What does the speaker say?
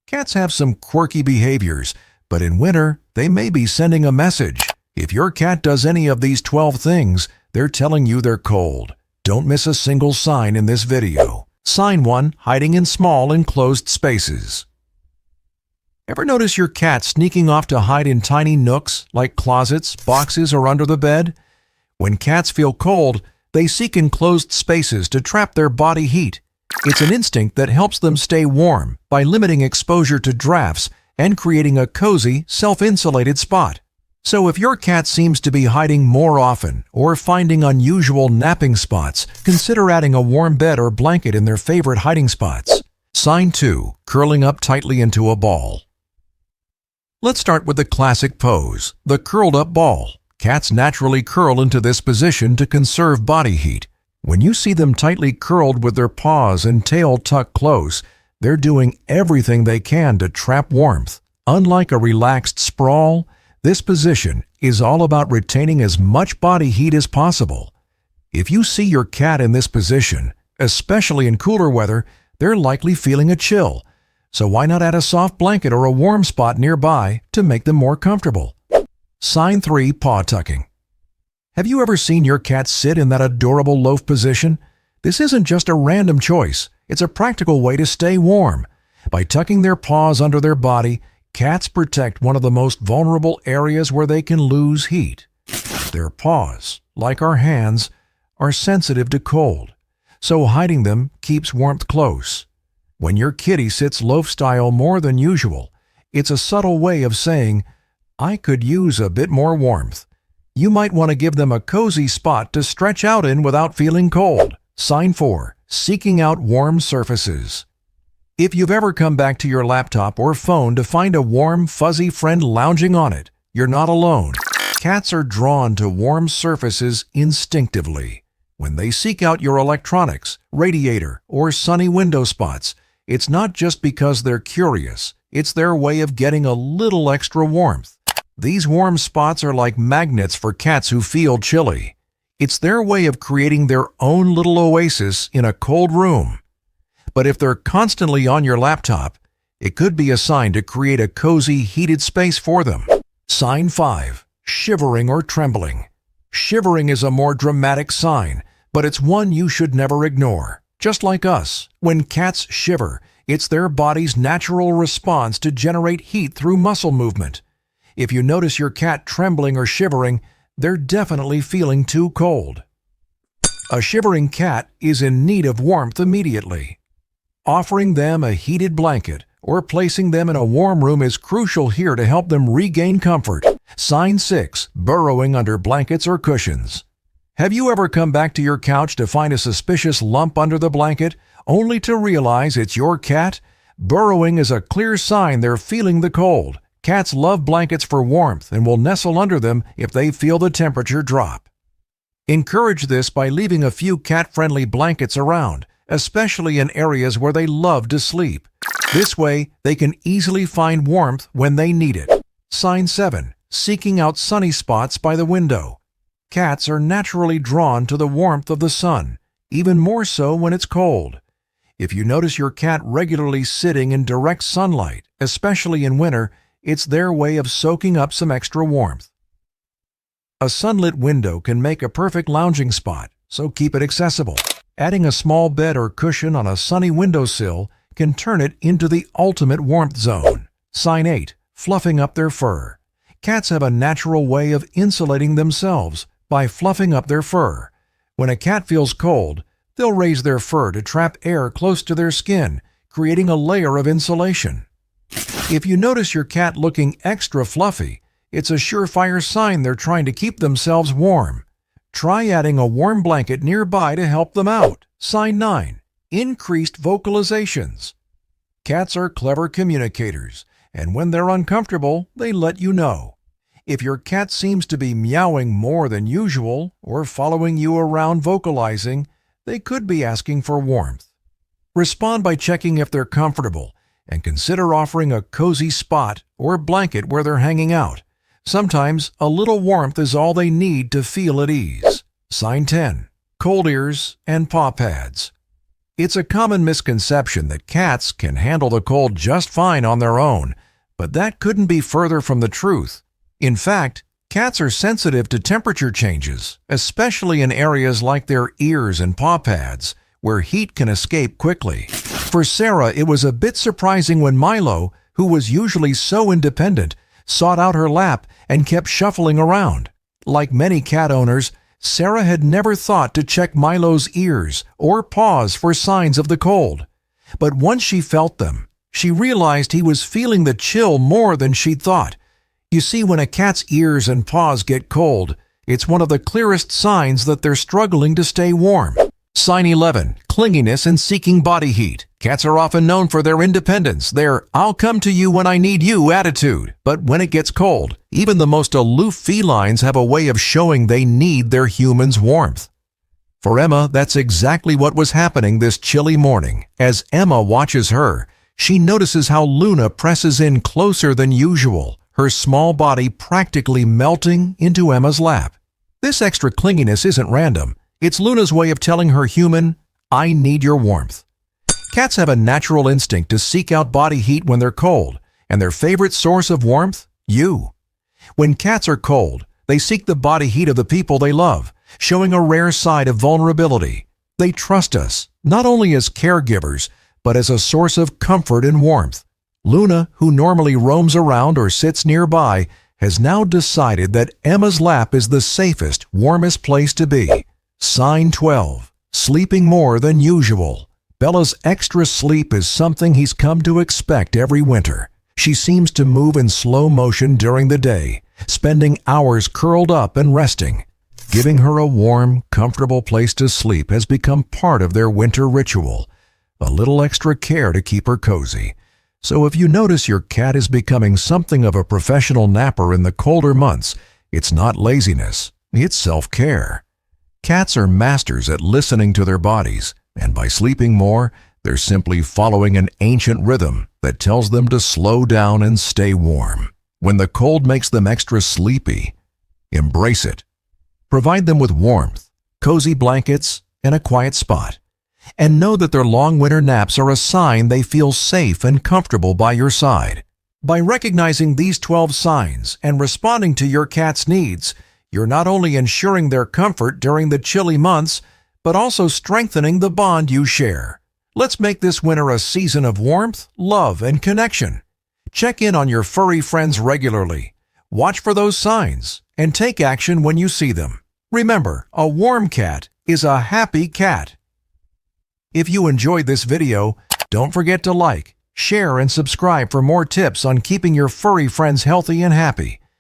Cats have some quirky behaviors, but in winter, they may be sending a message. If your cat does any of these 12 things, they're telling you they're cold. Don't miss a single sign in this video. Sign 1. Hiding in small, enclosed spaces. Ever notice your cat sneaking off to hide in tiny nooks like closets, boxes, or under the bed? When cats feel cold, they seek enclosed spaces to trap their body heat. It's an instinct that helps them stay warm by limiting exposure to drafts and creating a cozy, self-insulated spot. So if your cat seems to be hiding more often or finding unusual napping spots, consider adding a warm bed or blanket in their favorite hiding spots. Sign 2. Curling up tightly into a ball. Let's start with the classic pose, the curled up ball. Cats naturally curl into this position to conserve body heat. When you see them tightly curled with their paws and tail tucked close, they're doing everything they can to trap warmth. Unlike a relaxed sprawl, this position is all about retaining as much body heat as possible. If you see your cat in this position, especially in cooler weather, they're likely feeling a chill. So why not add a soft blanket or a warm spot nearby to make them more comfortable? Sign 3. Paw tucking. Have you ever seen your cat sit in that adorable loaf position? This isn't just a random choice. It's a practical way to stay warm. By tucking their paws under their body, cats protect one of the most vulnerable areas where they can lose heat. Their paws, like our hands, are sensitive to cold, so hiding them keeps warmth close. When your kitty sits loaf-style more than usual, it's a subtle way of saying, "I could use a bit more warmth." You might want to give them a cozy spot to stretch out in without feeling cold. Sign 4. Seeking out warm surfaces. If you've ever come back to your laptop or phone to find a warm, fuzzy friend lounging on it, you're not alone. Cats are drawn to warm surfaces instinctively. When they seek out your electronics, radiator, or sunny window spots, it's not just because they're curious. It's their way of getting a little extra warmth. These warm spots are like magnets for cats who feel chilly. It's their way of creating their own little oasis in a cold room. But if they're constantly on your laptop, it could be a sign to create a cozy, heated space for them. Sign 5. Shivering or trembling. Shivering is a more dramatic sign, but it's one you should never ignore. Just like us, when cats shiver, it's their body's natural response to generate heat through muscle movement. If you notice your cat trembling or shivering, they're definitely feeling too cold. A shivering cat is in need of warmth immediately. Offering them a heated blanket or placing them in a warm room is crucial here to help them regain comfort. Sign 6. Burrowing under blankets or cushions. Have you ever come back to your couch to find a suspicious lump under the blanket, only to realize it's your cat? Burrowing is a clear sign they're feeling the cold. Cats love blankets for warmth and will nestle under them if they feel the temperature drop. Encourage this by leaving a few cat-friendly blankets around, especially in areas where they love to sleep. This way, they can easily find warmth when they need it. Sign 7. Seeking out sunny spots by the window. Cats are naturally drawn to the warmth of the sun, even more so when it's cold. If you notice your cat regularly sitting in direct sunlight, especially in winter, it's their way of soaking up some extra warmth. A sunlit window can make a perfect lounging spot, so keep it accessible. Adding a small bed or cushion on a sunny windowsill can turn it into the ultimate warmth zone. Sign 8. Fluffing up their fur. Cats have a natural way of insulating themselves by fluffing up their fur. When a cat feels cold, they'll raise their fur to trap air close to their skin, creating a layer of insulation. If you notice your cat looking extra fluffy, it's a surefire sign they're trying to keep themselves warm. Try adding a warm blanket nearby to help them out. Sign 9. Increased vocalizations. Cats are clever communicators, and when they're uncomfortable, they let you know. If your cat seems to be meowing more than usual or following you around vocalizing, they could be asking for warmth. Respond by checking if they're comfortable, and consider offering a cozy spot or blanket where they're hanging out. Sometimes a little warmth is all they need to feel at ease. Sign 10. Cold ears and paw pads. It's a common misconception that cats can handle the cold just fine on their own, but that couldn't be further from the truth. In fact, cats are sensitive to temperature changes, especially in areas like their ears and paw pads, where heat can escape quickly. For Sarah, it was a bit surprising when Milo, who was usually so independent, sought out her lap and kept shuffling around. Like many cat owners, Sarah had never thought to check Milo's ears or paws for signs of the cold. But once she felt them, she realized he was feeling the chill more than she'd thought. You see, when a cat's ears and paws get cold, it's one of the clearest signs that they're struggling to stay warm. Sign 11. Clinginess and seeking body heat. Cats are often known for their independence, their "I'll come to you when I need you" attitude. But when it gets cold, even the most aloof felines have a way of showing they need their human's warmth. For Emma, that's exactly what was happening this chilly morning. As Emma watches her, she notices how Luna presses in closer than usual, her small body practically melting into Emma's lap. This extra clinginess isn't random. It's Luna's way of telling her human, "I need your warmth." Cats have a natural instinct to seek out body heat when they're cold, and their favorite source of warmth? You. When cats are cold, they seek the body heat of the people they love, showing a rare side of vulnerability. They trust us, not only as caregivers, but as a source of comfort and warmth. Luna, who normally roams around or sits nearby, has now decided that Emma's lap is the safest, warmest place to be. Sign 12. Sleeping more than usual. Bella's extra sleep is something he's come to expect every winter. She seems to move in slow motion during the day, spending hours curled up and resting. Giving her a warm, comfortable place to sleep has become part of their winter ritual. A little extra care to keep her cozy. So if you notice your cat is becoming something of a professional napper in the colder months, it's not laziness, it's self-care. Cats are masters at listening to their bodies, and by sleeping more, they're simply following an ancient rhythm that tells them to slow down and stay warm. When the cold makes them extra sleepy, embrace it. Provide them with warmth, cozy blankets, and a quiet spot. And know that their long winter naps are a sign they feel safe and comfortable by your side. By recognizing these 12 signs and responding to your cat's needs, you're not only ensuring their comfort during the chilly months, but also strengthening the bond you share. Let's make this winter a season of warmth, love, and connection. Check in on your furry friends regularly. Watch for those signs and take action when you see them. Remember, a warm cat is a happy cat. If you enjoyed this video, don't forget to like, share, and subscribe for more tips on keeping your furry friends healthy and happy.